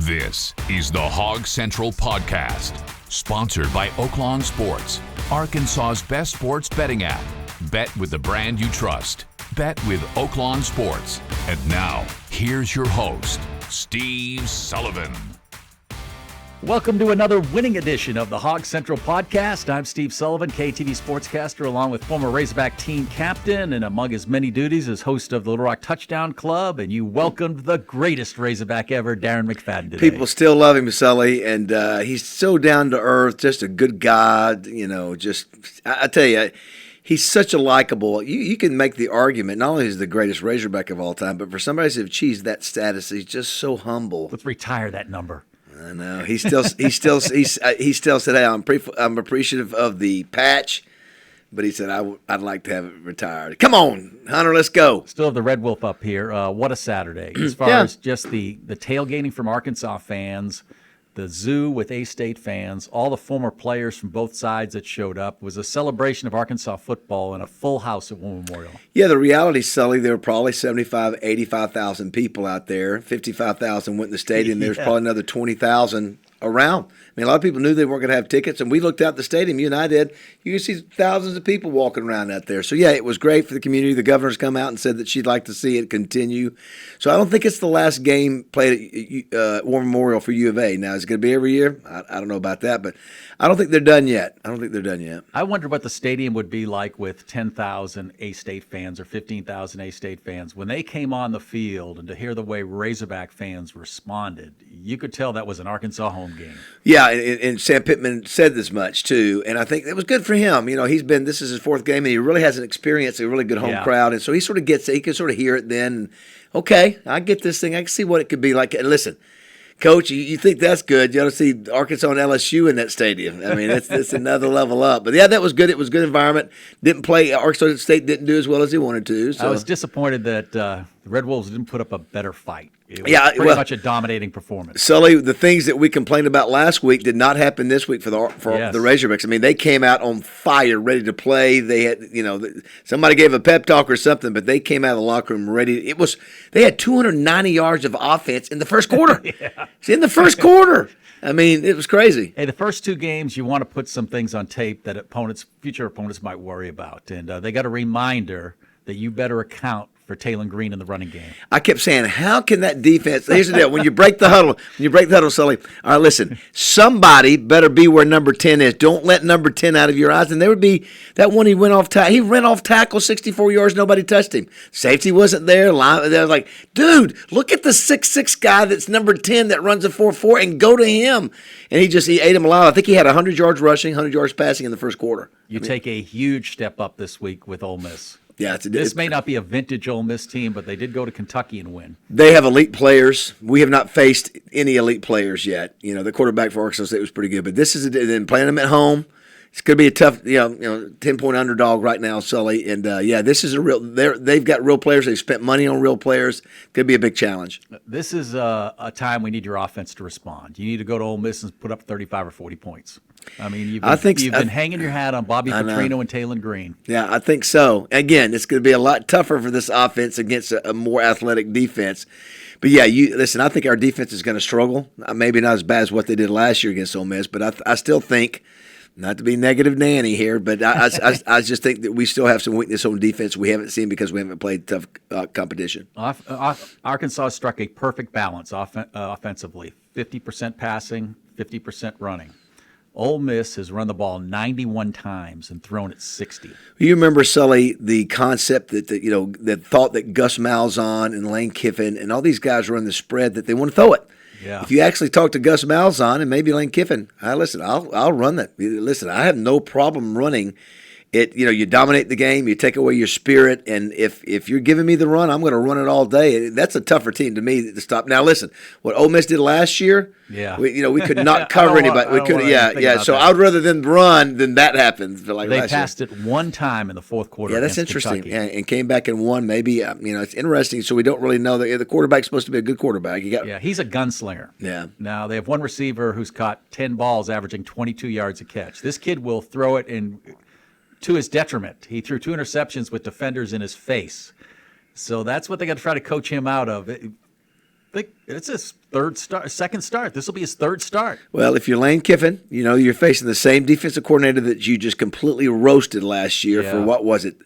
This is the Hog Central Podcast, sponsored by Oaklawn Sports, Arkansas's best sports betting app. Bet with the brand you trust. Bet with Oaklawn Sports. And now, here's your host, Steve Sullivan. Welcome to another winning edition of the Hog Central Podcast. I'm Steve Sullivan, KATV sportscaster, along with former Razorback team captain, and among his many duties as host of the Little Rock Touchdown Club. And you welcomed the greatest Razorback ever, Darren McFadden, today. People still love him, Sully, and he's so down to earth, just a good guy. You know, I tell you, he's such a likable. You can make the argument, not only is he the greatest Razorback of all time, but for somebody to achieve that status, he's just so humble. Let's retire that number. I know. He still said, "Hey, I'm appreciative of the patch," but he said, "I'd like to have it retired." Come on, Hunter, let's go. Still have the Red Wolf up here. What a Saturday! As far as just the tailgating from Arkansas fans, the zoo with A-State fans, all the former players from both sides that showed up, was a celebration of Arkansas football and a full house at War Memorial. Yeah, the reality, Sully, there were probably 85,000 people out there. 55,000 went in the stadium. There's probably another 20,000 around. I mean, a lot of people knew they weren't going to have tickets, and we looked out the stadium, you and I did. You can see thousands of people walking around out there. So, yeah, it was great for the community. The governor's come out and said that she'd like to see it continue. So I don't think it's the last game played at War Memorial for U of A. Now, is it going to be every year? I don't know about that, but I don't think they're done yet. I wonder what the stadium would be like with 10,000 A-State fans or 15,000 A-State fans. When they came on the field, and to hear the way Razorback fans responded, you could tell that was an Arkansas home game. Yeah, and Sam Pittman said this much, too, and I think it was good for him. You know, this is his fourth game, and he really hasn't experienced a really good home crowd, and so he sort of gets it. He can sort of hear it then. Okay, I get this thing. I can see what it could be like. And listen, Coach, you think that's good. You ought to see Arkansas and LSU in that stadium. I mean, it's another level up. But, yeah, that was good. It was a good environment. Arkansas State didn't do as well as he wanted to. So. I was disappointed that the Red Wolves didn't put up a better fight. It was pretty much a dominating performance. Sully, the things that we complained about last week did not happen this week for the Razorbacks. I mean, they came out on fire, ready to play. They had, somebody gave a pep talk or something, but they came out of the locker room ready. They had 290 yards of offense in the first quarter. In the first quarter. I mean, it was crazy. Hey, the first two games, you want to put some things on tape that future opponents might worry about. And they got a reminder that you better account for Taylor Green in the running game. I kept saying, how can that defense – here's the deal. When you break the huddle, Sully, all right, listen, somebody better be where number 10 is. Don't let number 10 out of your eyes. And there would be – that one he ran off tackle, 64 yards, nobody touched him. Safety wasn't there. They were like, dude, look at the 6'6" guy that's number 10 that runs a 4.4 and go to him. And he ate him alive. I think he had 100 yards rushing, 100 yards passing in the first quarter. Take a huge step up this week with Ole Miss. Yeah, this may not be a vintage Ole Miss team, but they did go to Kentucky and win. They have elite players. We have not faced any elite players yet. The quarterback for Arkansas State was pretty good, but this is then playing them at home. It's going to be a tough, 10-point underdog right now, Sully. And this is they've got real players. They've spent money on real players. Could be a big challenge. This is a time we need your offense to respond. You need to go to Ole Miss and put up 35 or 40 points. I mean, you've been hanging your hat on Bobby Petrino and Taylor Green. Yeah, I think so. Again, it's going to be a lot tougher for this offense against a more athletic defense. But, yeah, listen, I think our defense is going to struggle. Maybe not as bad as what they did last year against Ole Miss, but I still think, not to be negative Nanny here, but I just think that we still have some weakness on defense we haven't seen because we haven't played tough competition. Arkansas struck a perfect balance offensively, 50% passing, 50% running. Ole Miss has run the ball 91 times and thrown it 60. You remember, Sully, the concept that thought that Gus Malzahn and Lane Kiffin and all these guys run the spread that they want to throw it. Yeah. If you actually talk to Gus Malzahn and maybe Lane Kiffin, I'll run that. Listen, I have no problem running it. You dominate the game, you take away your spirit, and if you're giving me the run, I'm going to run it all day. That's a tougher team to me to stop. Now, listen, what Ole Miss did last year, we could not cover anybody. We could, So I'd rather them run than that happens. Like they passed it one time in the fourth quarter. Yeah, that's interesting. Yeah, and came back and won. Maybe it's interesting. So we don't really know that the quarterback's supposed to be a good quarterback. He's a gunslinger. Yeah. Now they have one receiver who's caught 10 balls, averaging 22 yards a catch. This kid will throw it in. To his detriment, he threw 2 interceptions with defenders in his face. So that's what they got to try to coach him out of. It's his second start. This will be his third start. Well, if you're Lane Kiffin, you're facing the same defensive coordinator that you just completely roasted last year for what was it?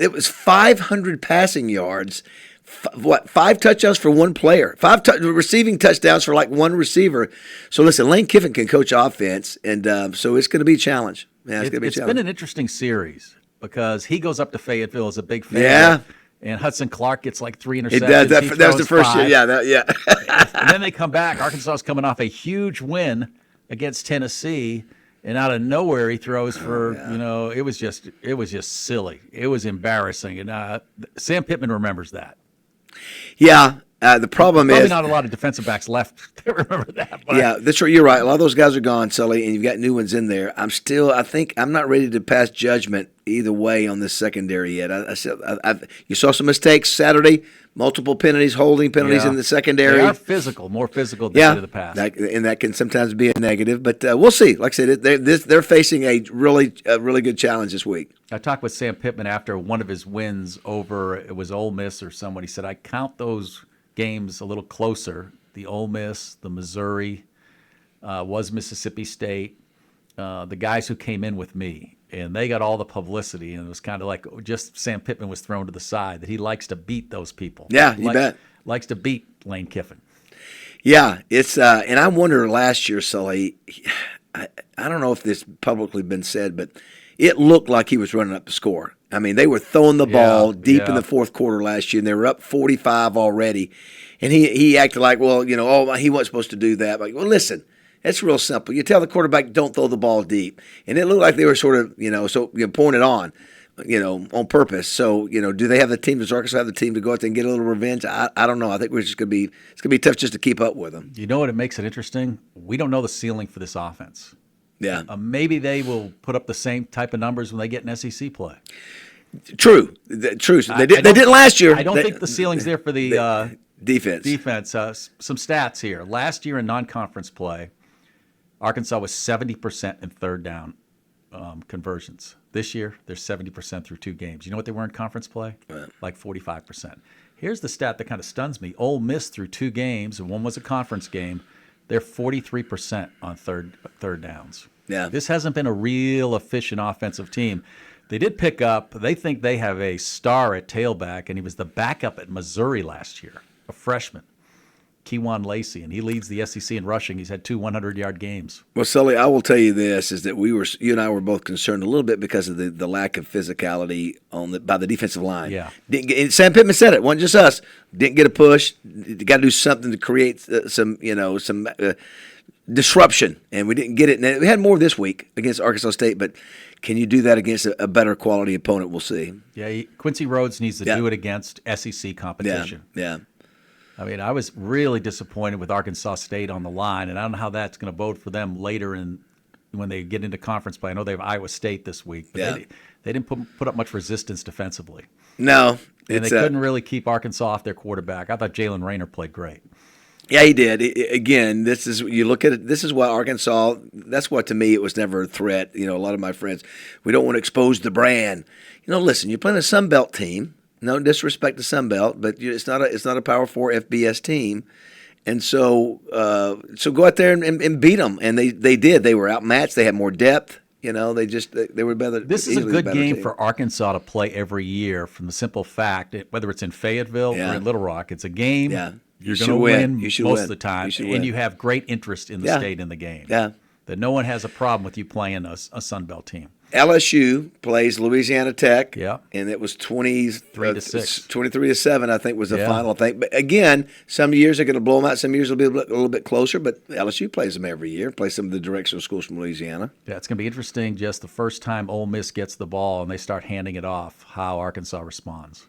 It was 500 passing yards. 5 touchdowns for one player, 5 receiving touchdowns for like one receiver. So listen, Lane Kiffin can coach offense, and so it's going to be a challenge. Yeah, it's been an interesting series because he goes up to Fayetteville as a big fan. Yeah. And Hudson Clark gets like 3 interceptions. He does. That was the first year. Yeah. And then they come back. Arkansas is coming off a huge win against Tennessee, and out of nowhere he throws for it was just silly. It was embarrassing, and Sam Pittman remembers that. Yeah. The problem Probably is not a lot of defensive backs left that remember that. But. Yeah, that's right. You're right. A lot of those guys are gone, Sully, and you've got new ones in there. I'm not ready to pass judgment either way on this secondary yet. You saw some mistakes Saturday, multiple penalties, holding penalties in the secondary. They are physical, more physical than the past. And that can sometimes be a negative, but we'll see. Like I said, they're facing a really good challenge this week. I talked with Sam Pittman after one of his wins over, it was Ole Miss or someone. He said, I count those games a little closer. The Ole Miss, the Missouri, was Mississippi State, the guys who came in with me, and they got all the publicity, and it was kind of like just Sam Pittman was thrown to the side, that he likes to beat those people. Yeah, you bet. Likes to beat Lane Kiffin. Yeah, it's and I wonder last year, Sully, I don't know if this publicly been said, but it looked like he was running up the score. I mean, they were throwing the ball deep in the fourth quarter last year, and they were up 45 already. And he acted like, he wasn't supposed to do that. Like, well, listen, it's real simple. You tell the quarterback, don't throw the ball deep. And it looked like they were sort of, pouring it on, on purpose. So, do they have the team? Does Arkansas have the team to go out there and get a little revenge? I don't know. I think it's going to be tough just to keep up with them. You know what it makes it interesting? We don't know the ceiling for this offense. Yeah. Maybe they will put up the same type of numbers when they get in SEC play. True. They didn't last year. I don't think the ceiling's there for the defense. Some stats here. Last year in non-conference play, Arkansas was 70% in third down conversions. This year, they're 70% through 2 games. You know what they were in conference play? Right. Like 45%. Here's the stat that kind of stuns me. Ole Miss through 2 games, and one was a conference game. They're 43% on third downs. Yeah. This hasn't been a real efficient offensive team. They did pick up, they think they have a star at tailback, and he was the backup at Missouri last year, a freshman, Keywan Lacey, and he leads the SEC in rushing. He's had 2 100-yard games. Well, Sully, I will tell you this, is that you and I were both concerned a little bit because of the lack of physicality by the defensive line. Yeah. Sam Pittman said it, wasn't just us. Didn't get a push. Got to do something to create some disruption, and we didn't get it. And we had more this week against Arkansas State, but can you do that against a better quality opponent? We'll see. Yeah, Quincy Rhodes needs to do it against SEC competition. Yeah. I mean, I was really disappointed with Arkansas State on the line, and I don't know how that's going to bode for them later when they get into conference play. I know they have Iowa State this week, but they didn't put up much resistance defensively. No. And they couldn't really keep Arkansas off their quarterback. I thought Jalen Rayner played great. Yeah, he did. Again, you look at it. This is why Arkansas. That's why to me it was never a threat. A lot of my friends, we don't want to expose the brand. Listen, you're playing a Sun Belt team. No disrespect to Sun Belt, but it's not a Power 4 FBS team, and so go out there and beat them. And they did. They were outmatched. They had more depth. They were better. This is a good game for Arkansas to play every year. From the simple fact, whether it's in Fayetteville or in Little Rock, it's a game. Yeah. You're going to win most of the time, and you have great interest in the state in the game. Yeah. That no one has a problem with you playing a Sun Belt team. LSU plays Louisiana Tech, and it was 23-6. 23-7, I think, was the final thing. But again, some years are going to blow them out. Some years will be a little bit closer, but LSU plays them every year, plays some of the directional schools from Louisiana. Yeah, it's going to be interesting just the first time Ole Miss gets the ball and they start handing it off, how Arkansas responds.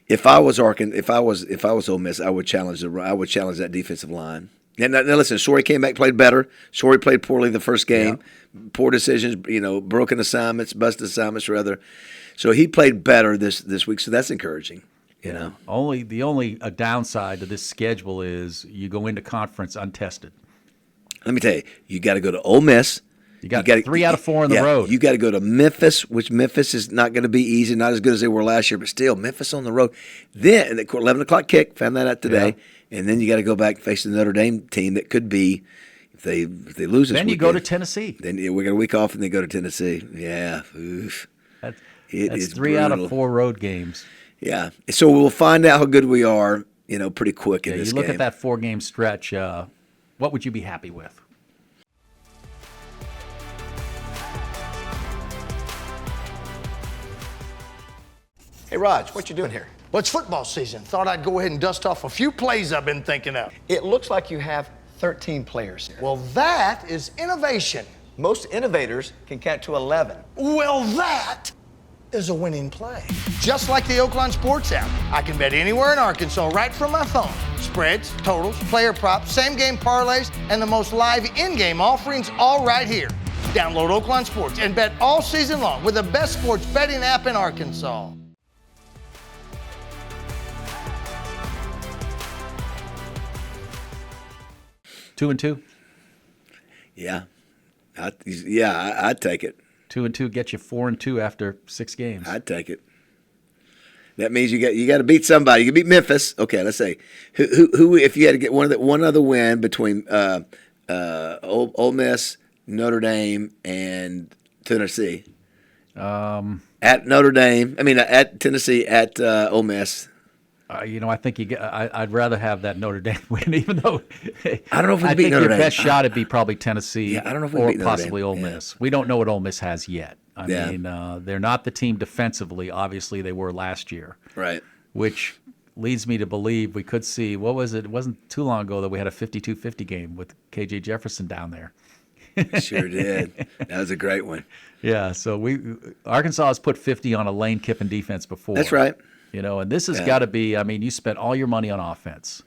If I was Ole Miss, I would challenge that defensive line. Now listen, Sorey came back, played better. Sorey played poorly the first game. Yeah. Poor decisions, broken assignments, busted assignments rather. So he played better this week, so that's encouraging. The only downside to this schedule is you go into conference untested. Let me tell you, you got to go to Ole Miss, You got 3 out of 4 on the road. You got to go to Memphis, which Memphis is not going to be easy, not as good as they were last year, but still, Memphis on the road. Then, 11 o'clock kick, found that out today. Yeah. And then you got to go back and face the Notre Dame team that could be, if they lose this Then you weekend, go to Tennessee. Then we got a week off and then go to Tennessee. Yeah. Oof. That's is 3 brutal. out of 4 road games. Yeah. So we'll find out how good we are, pretty quick in this game. You look at that 4-game stretch, what would you be happy with? Hey, Raj, what you doing here? Well, it's football season. Thought I'd go ahead and dust off a few plays I've been thinking of. It looks like you have 13 players here. Well, that is innovation. Most innovators can count to 11. Well, that is a winning play. Just like the Oaklawn Sports app, I can bet anywhere in Arkansas right from my phone. Spreads, totals, player props, same-game parlays, and the most live in-game offerings all right here. Download Oaklawn Sports and bet all season long with the best sports betting app in Arkansas. Two and two? Yeah. I'd take it. 2-2 gets you 4-2 after 6 games. I'd take it. That means you got to beat somebody. You can beat Memphis. Okay, let's say who if you had to get one other win between Ole Miss, Notre Dame, and Tennessee. At Notre Dame, at Tennessee, at Ole Miss. I think I'd rather have that Notre Dame win, even though I don't know if we I beat think Notre your Dame. best shot would be probably Tennessee. Yeah, I don't know if we or beat Notre possibly Dame. Ole Miss. We don't know what Ole Miss has yet. I mean, they're not the team defensively. Obviously, they were last year. Right. Which leads me to believe we could see, what was it? It wasn't too long ago that we had a 52-50 game with KJ Jefferson down there. Sure did. That was a great one. Yeah, so Arkansas has put 50 on a Lane Kiffin defense before. That's right. And this has got to be, you spent all your money on offense.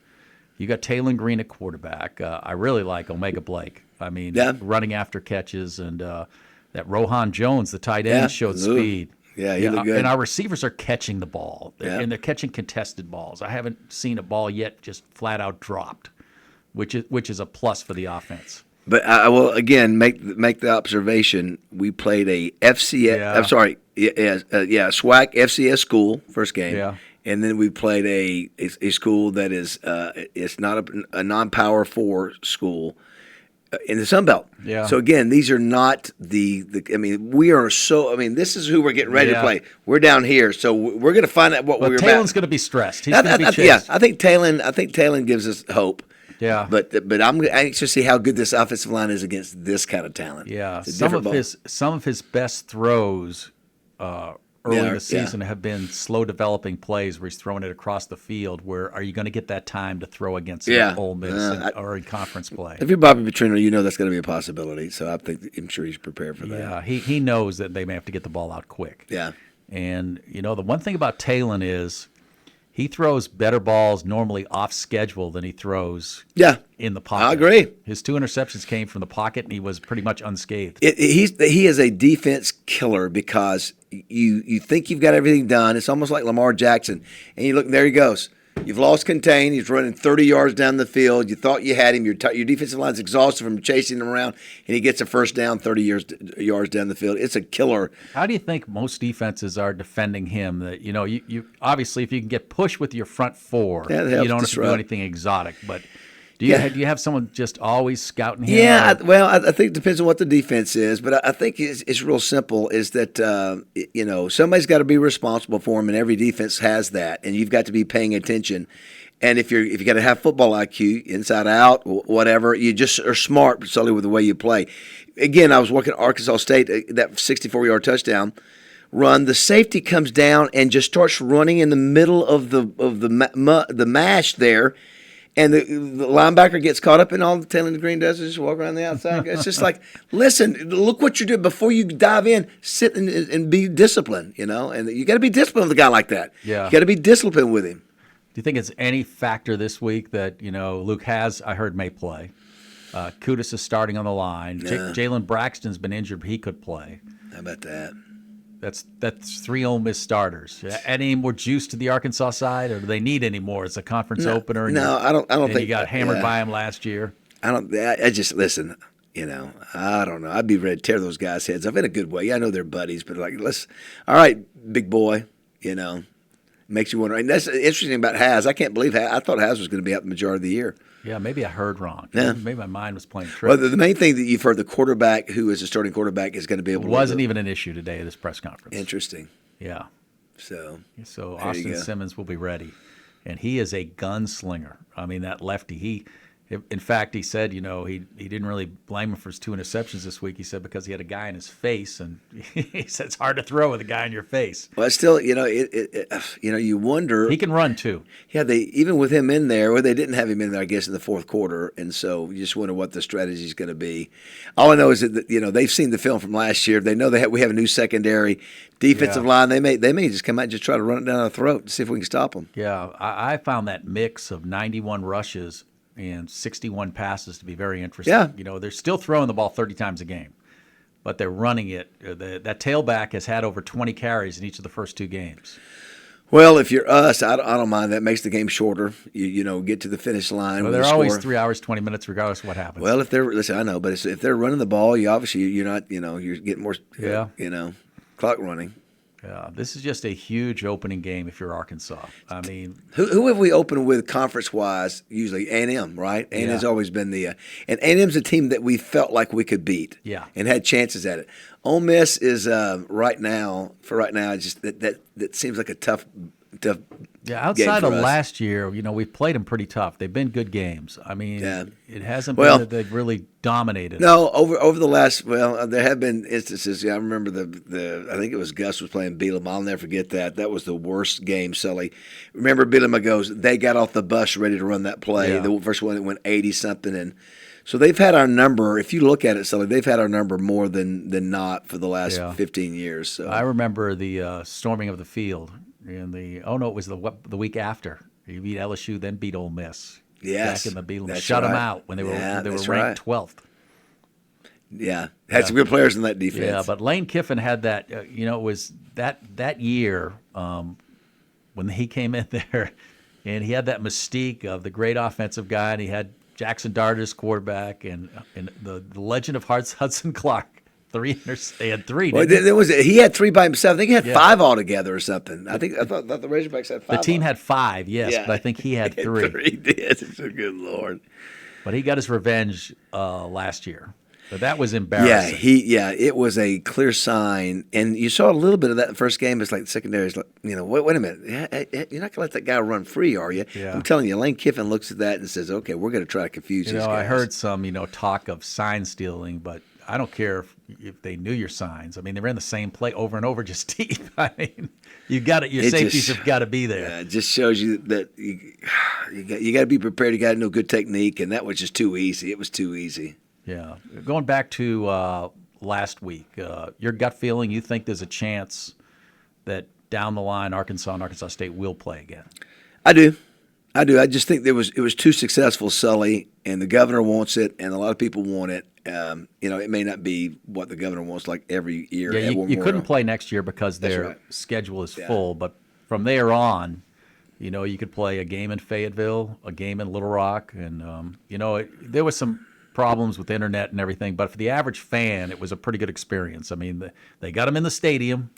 You got Taylon Green at quarterback. I really like Omega Blake. Running after catches, and that Rohan Jones, the tight end, showed speed. Yeah, he looked good. And our receivers are catching the ball, and they're catching contested balls. I haven't seen a ball yet just flat out dropped, which is a plus for the offense. But I will again make the observation. We played a FCS. Yeah. I'm sorry. SWAC FCS school first game. Yeah. And then we played a school that is it's not a non-power 4 school in the Sun Belt. Yeah. So again, these are not we are so. This is who we're getting ready to play. We're down here, so we're going to find out what we're about. Taylon's going to be stressed. He's going to be chased. Yeah, I think Taylon gives us hope. Yeah, but I'm anxious to see how good this offensive line is against this kind of talent. Yeah, some of his best throws early in the season have been slow developing plays where he's throwing it across the field. Where are you going to get that time to throw against Ole Miss or in conference play? If you're Bobby Petrino, that's going to be a possibility. So I'm sure he's prepared for that. Yeah, he knows that they may have to get the ball out quick. Yeah, and the one thing about Taylon is, he throws better balls normally off schedule than he throws in the pocket. I agree. His 2 interceptions came from the pocket, and he was pretty much unscathed. He is a defense killer because you think you've got everything done. It's almost like Lamar Jackson. And you look, there he goes. You've lost contain. He's running 30 yards down the field. You thought you had him. Your defensive line's exhausted from chasing him around, and he gets a first down 30 yards down the field. It's a killer. How do you think most defenses are defending him? That you obviously, if you can get pushed with your front 4, you don't have to do anything exotic. But do you have someone just always scouting him? Yeah, I think it depends on what the defense is, but I think it's real simple. Is that somebody's got to be responsible for him, and every defense has that, and you've got to be paying attention. And if you got to have football IQ, inside out, whatever, you just are smart solely with the way you play. Again, I was working at Arkansas State, that 64-yard touchdown run. The safety comes down and just starts running in the middle of the mash there. And the linebacker gets caught up in all the Taylon Green does is just walk around the outside. It's just like, listen, look what you're doing. Before you dive in, sit and be disciplined, And you got to be disciplined with a guy like that. Yeah. You got to be disciplined with him. Do you think it's any factor this week that, Luke I heard may play. Kudus is starting on the line. Jalen Braxton's been injured, but he could play. How about that? That's 3 Ole Miss starters. Any more juice to the Arkansas side, or do they need any more? It's a conference opener. I don't think you got hammered by them last year. I just listen. I don't know. I'd be ready to tear those guys' heads off in a good way. Yeah, I know they're buddies, but all right, big boy, makes you wonder. And that's interesting about Haz. I can't believe I thought Haz was going to be out the majority of the year. Yeah, maybe I heard wrong. Yeah. Maybe my mind was playing tricks. Well, the main thing that you've heard, the quarterback who is a starting quarterback is going to be able to. Wasn't even an issue today at this press conference. Interesting. Yeah. So Austin Simmons will be ready. And he is a gunslinger. I mean, that lefty, in fact, he said, he didn't really blame him for his 2 interceptions this week. He said because he had a guy in his face, and he said it's hard to throw with a guy in your face. Well, it's still, you wonder. He can run too. Yeah, even with him in there, or they didn't have him in there, I guess, in the fourth quarter, and so you just wonder what the strategy is going to be. All I know is that they've seen the film from last year. They know we have a new secondary defensive line. They may just come out and just try to run it down our throat and see if we can stop them. Yeah, I found that mix of 91 rushes and 61 passes to be very interesting. Yeah. They're still throwing the ball 30 times a game, but they're running it. That tailback has had over 20 carries in each of the first 2 games. Well, if you're us, I don't mind. That makes the game shorter. You get to the finish line. Well, they're always 3 hours, 20 minutes, regardless of what happens. Well, I know, but if they're running the ball, you're not, you're getting more, clock running. Yeah, this is just a huge opening game if you're Arkansas. I mean, who have we opened with conference-wise? Usually A&M, right? A&M's always been and A&M's a team that we felt like we could beat. Yeah, and had chances at it. Ole Miss is right now, just that seems like a tough. Yeah, outside of last year, we've played them pretty tough. They've been good games. I mean, it hasn't been that they've really dominated. No, over the last, there have been instances. Yeah, I remember I think it was Gus was playing Bielema. I'll never forget that. That was the worst game, Sully. Remember Bielema goes, they got off the bus ready to run that play. Yeah. The first one that went 80-something, and so they've had our number. If you look at it, Sully, they've had our number more than not for the last 15 years. So I remember the storming of the field. It was the week after. You beat LSU, then beat Ole Miss. Yes, back in the Bielema. Shut them out when they were ranked 12th. Yeah, had some good players in that defense. Yeah, but Lane Kiffin had that. It was that year when he came in there, and he had that mystique of the great offensive guy, and he had Jackson Dart as quarterback, and the legend of Hudson Clark. They had 3. Well, he had 3 by himself. I think he had 5 altogether or something. I thought the Razorbacks had 5. The team had 5, yes, but I think he had 3. 3 did. Good Lord. But he got his revenge last year. So that was embarrassing. It was a clear sign, and you saw a little bit of that in the first game. It's like the secondary is like, wait a minute, you're not gonna let that guy run free, are you? Yeah. I'm telling you, Lane Kiffin looks at that and says, okay, we're gonna try to confuse these guys. I heard some talk of sign stealing, but I don't care if they knew your signs. I mean, they ran the same play over and over, just deep. I mean, your safeties have got to be there. Yeah, it just shows you that you got to be prepared. You got to know good technique, and that was just too easy. It was too easy. Yeah. Going back to last week, your gut feeling, you think there's a chance that down the line Arkansas and Arkansas State will play again? I do. I just think it was too successful, Sully, and the governor wants it, and a lot of people want it. It may not be what the governor wants like every year. Yeah, you couldn't play next year because their schedule is full. But from there on, you could play a game in Fayetteville, a game in Little Rock, and there was some problems with the internet and everything. But for the average fan, it was a pretty good experience. I mean, they got them in the stadium,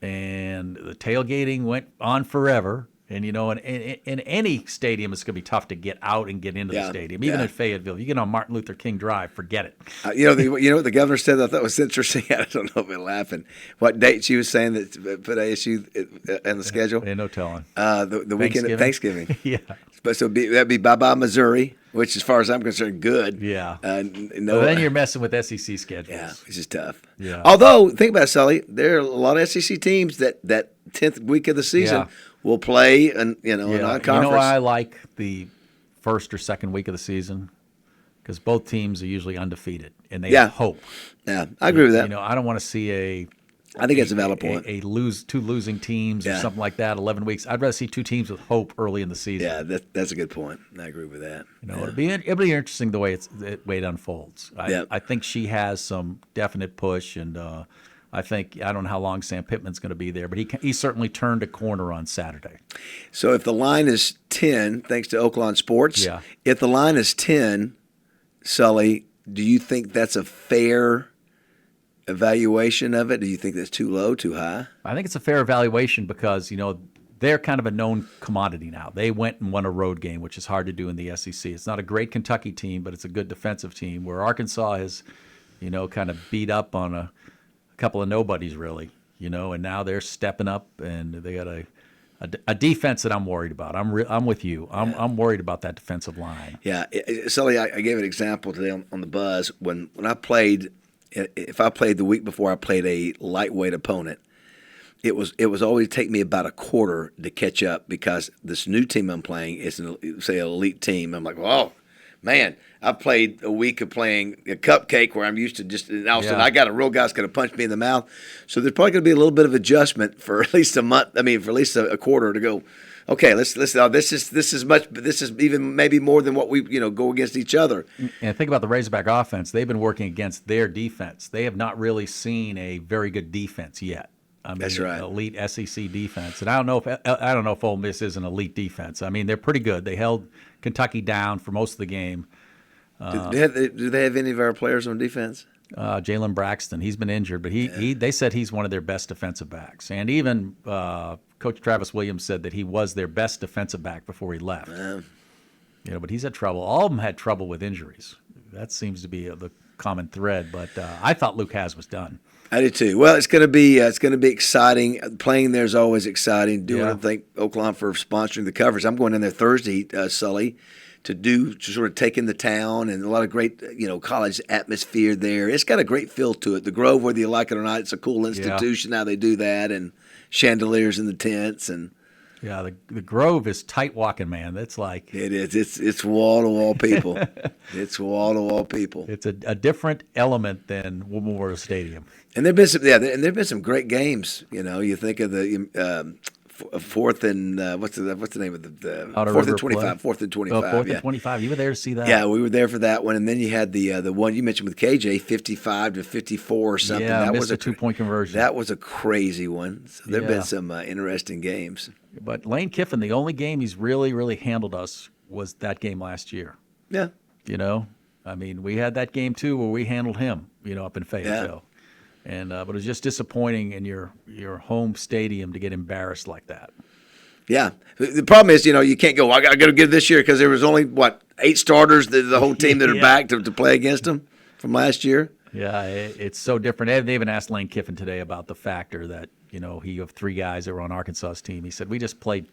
and the tailgating went on forever. And, in any stadium, it's going to be tough to get out and get into the stadium. Even in Fayetteville, you get on Martin Luther King Drive, forget it. What the governor said I thought was interesting? I don't know if we're laughing. What date she was saying that put ASU in the schedule? Yeah, no telling. The weekend of Thanksgiving. Yeah. But that'd be bye-bye Missouri, which as far as I'm concerned, good. Yeah. Then you're messing with SEC schedules. Yeah, it's just tough. Yeah. Although, think about it, Sully, there are a lot of SEC teams that 10th week of the season will play a non-conference. You know why I like the first or second week of the season? Because both teams are usually undefeated, and they have hope. Yeah, I agree with that. I don't want to see I think it's a valid point. Two losing teams or something like that, 11 weeks. I'd rather see 2 teams with hope early in the season. Yeah, that's a good point. I agree with that. It'll be interesting the way it unfolds. I think she has some definite push, and I don't know how long Sam Pittman's going to be there, but he certainly turned a corner on Saturday. So if the line is 10, thanks to Oaklawn Sports, if the line is 10, Sully, Do you think that's a fair evaluation of it? Do you think that's too low, too high? I think it's a fair evaluation because, they're kind of a known commodity now. They went and won a road game, which is hard to do in the SEC. It's not a great Kentucky team, but it's a good defensive team, where Arkansas has, kind of beat up on a couple of nobodies, really, and now they're stepping up, and they got a defense that I'm worried about. I'm with you. I'm worried about that defensive line. Yeah. Sully, I gave an example today on the Buzz. When I played, if I played the week before I played a lightweight opponent, it was always take me about a quarter to catch up, because this new team I'm playing is an elite team. I'm like, oh man, I played a week of playing a cupcake where I'm used to just, and all of a sudden I got a real guy that's going to punch me in the mouth. So there's probably going to be a little bit of adjustment for at least a month. I mean, for at least a quarter to go. Okay, let's. This is even maybe more than what we go against each other. And think about the Razorback offense. They've been working against their defense. They have not really seen a very good defense yet. I mean, that's right. Elite SEC defense, and I don't know if Ole Miss is an elite defense. I mean, they're pretty good. They held Kentucky down for most of the game. Do they have any of our players on defense? Jalen Braxton, he's been injured, but they said he's one of their best defensive backs, and even Coach Travis Williams said that he was their best defensive back before he left. But he's had trouble. All of them had trouble with injuries. That seems to be the common thread. But I thought Luke Haas was done. I did too. Well, it's going to be exciting. Playing there is always exciting. I thank Oklahoma for sponsoring the coverage. I'm going in there Thursday, Sully, to sort of take in the town, and a lot of great college atmosphere there. It's got a great feel to it. The Grove, whether you like it or not, it's a cool institution. How they do that, and chandeliers in the tents, and yeah, the Grove is tight walking, man. That's like it is. It's wall to wall people. It's wall to wall people. It's a different element than Memorial Stadium. And there've been some great games. You think of the fourth and what's the name of the fourth and 25? Fourth and 25. Oh, fourth and 25. You were there to see that. Yeah, we were there for that one, and then you had the one you mentioned with KJ, 55-54 or something. Yeah, that missed was a 2-point conversion. That was a crazy one. So there've been some interesting games. But Lane Kiffin, the only game he's really, really handled us was that game last year. Yeah. I mean, we had that game too where we handled him, up in Fayetteville. And but it was just disappointing in your home stadium to get embarrassed like that. Yeah. The problem is, you can't go, I got to get it this year, because there was only, 8 starters, the whole team that are back to play against them from last year. Yeah, it's so different. They even asked Lane Kiffin today about the factor that, he have 3 guys that were on Arkansas's team. He said, we just played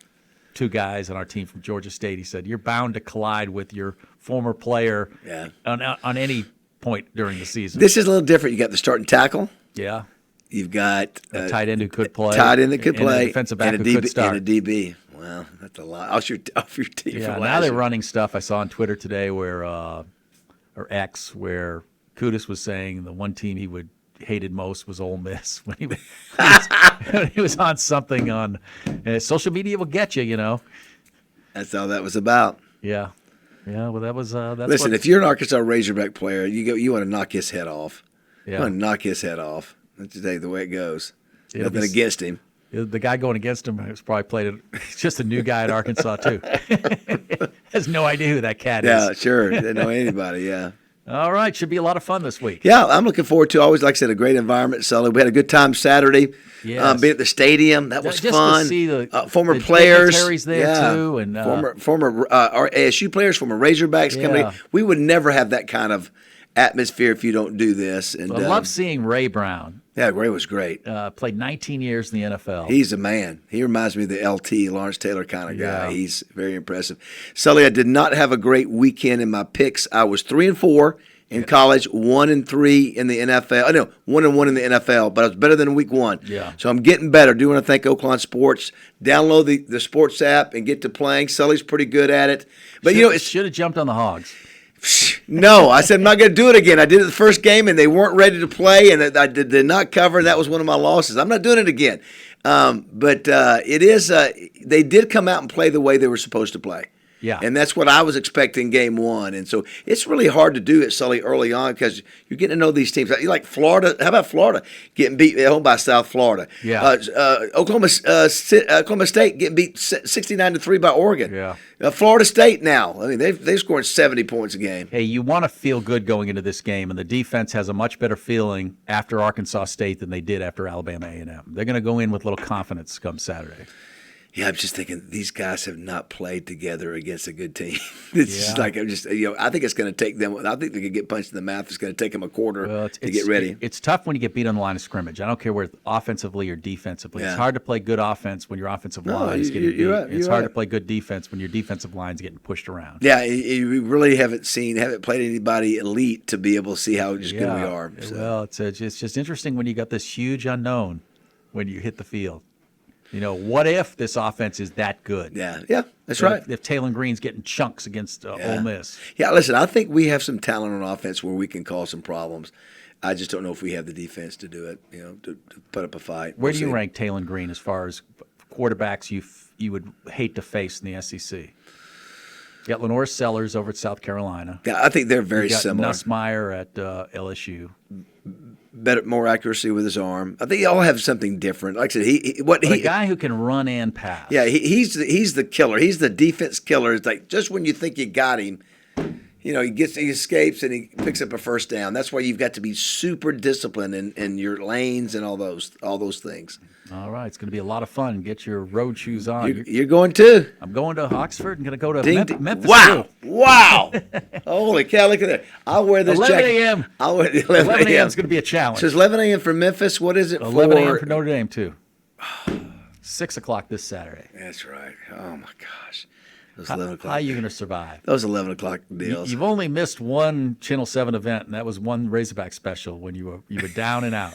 2 guys on our team from Georgia State. He said, you're bound to collide with your former player on any point during the season. This is a little different. You got the starting tackle. Yeah. You've got a tight end who could play. Tight end that could play. A defensive back who could start. And a DB. Well, that's a lot. Off your team. Yeah, now they're running stuff I saw on Twitter today where Kudus was saying the one team he hated most was Ole Miss when he was on something on social media will get you, That's all that was about. Yeah. Yeah, well, that was. Listen, if you're an Arkansas Razorback player, you want to knock his head off. Yeah. You want to knock his head off. That's today the way it goes. Nothing against him. The guy going against him has probably played it. He's just a new guy at Arkansas too. Has no idea who that cat is. Yeah, sure. They know anybody. Yeah. All right, should be a lot of fun this week. Yeah, I'm looking forward to. Always, like I said, a great environment. Sully, we had a good time Saturday. Yes. Being at the stadium, that was just fun. To see the former players, Terry's there too, and former our ASU players, former Razorbacks coming. We would never have that kind of atmosphere if you don't do this. And I love seeing Ray Brown. Yeah, Ray was great. Played 19 years in the NFL. He's a man. He reminds me of the LT, Lawrence Taylor kind of guy. He's very impressive. Sully, I did not have a great weekend in my picks. I was 3-4 in college, 1-3 in the NFL. No, 1-1 in the NFL, but I was better than week 1. Yeah. So I'm getting better. Do want to thank Oakland Sports. Download the sports app and get to playing. Sully's pretty good at it. But it should have jumped on the Hogs. No, I said I'm not going to do it again. I did it the first game, and they weren't ready to play, and I did not cover, and that was one of my losses. I'm not doing it again. But it is they did come out and play the way they were supposed to play. Yeah. And that's what I was expecting game one. And so it's really hard to do it, Sully, early on because you're getting to know these teams. You like Florida. How about Florida getting beat at home by South Florida? Yeah. Oklahoma State getting beat 69-3 by Oregon. Yeah. Florida State now. I mean, they've scored 70 points a game. Hey, you want to feel good going into this game, and the defense has a much better feeling after Arkansas State than they did after Alabama A&M. They're going to go in with a little confidence come Saturday. Yeah, I'm just thinking these guys have not played together against a good team. It's just like I think it's going to take them. I think they could get punched in the mouth. It's going to take them a quarter to get ready. It's tough when you get beat on the line of scrimmage. I don't care where offensively or defensively. Yeah. It's hard to play good offense when your offensive line is getting beat. Right, it's hard to play good defense when your defensive line's getting pushed around. Yeah, you really haven't played anybody elite to be able to see how good we are. So. Well, it's just interesting when you got this huge unknown when you hit the field. What if this offense is that good? Yeah, that's right. If Taylor Green's getting chunks against Ole Miss. Yeah, listen, I think we have some talent on offense where we can cause some problems. I just don't know if we have the defense to do it, to put up a fight. Where do you rank Taylor Green as far as quarterbacks you would hate to face in the SEC? You got Lenore Sellers over at South Carolina. Yeah, I think they're very similar. Nussmeier at LSU. Better, more accuracy with his arm. I think they all have something different. Like I said, a guy who can run and pass. Yeah, he's the killer. He's the defense killer. It's like just when you think you got him, he escapes and he picks up a first down. That's why you've got to be super disciplined in your lanes and all those things. All right, it's going to be a lot of fun. Get your road shoes on. You're going to? I'm going to Oxford. I'm going to go to Memphis. Wow. Holy cow, look at that. I'll wear this 11 jacket. a.m. I'll wear 11 a.m. is going to be a challenge. So it's 11 a.m. for Memphis. What is it 11 a.m. for Notre Dame, too. 6 o'clock this Saturday. That's right. Oh, my gosh. Those 11 o'clock. How are you going to survive? Those 11 o'clock deals. You've only missed one Channel 7 event, and that was one Razorback special when you were down and out.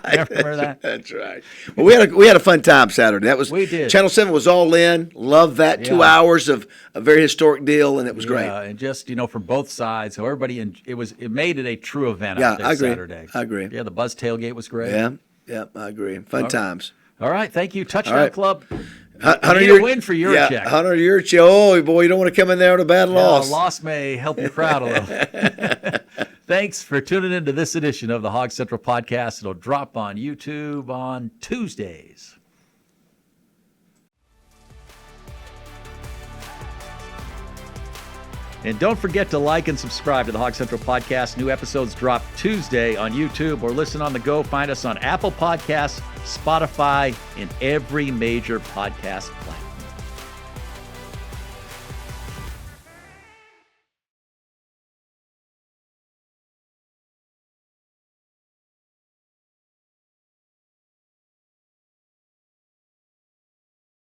Remember that? That's right. Well, we had a fun time Saturday. We did. Channel 7 was all in. Loved that 2 hours of a very historic deal, and it was great. And just from both sides, so everybody it made it a true event. Yeah, out there I agree. Saturday. I agree. Yeah, the Buzz tailgate was great. Yeah, I agree. Fun times. All right, thank you, Touchdown Club. Hunter, win for your check. Hunter, your check. Oh, boy, you don't want to come in there with a bad loss. A loss may help your crowd a little. Thanks for tuning into this edition of the Hog Central Podcast. It'll drop on YouTube on Tuesdays. And don't forget to like and subscribe to the Hog Central Podcast. New episodes drop Tuesday on YouTube or listen on the go. Find us on Apple Podcasts, Spotify, and every major podcast platform.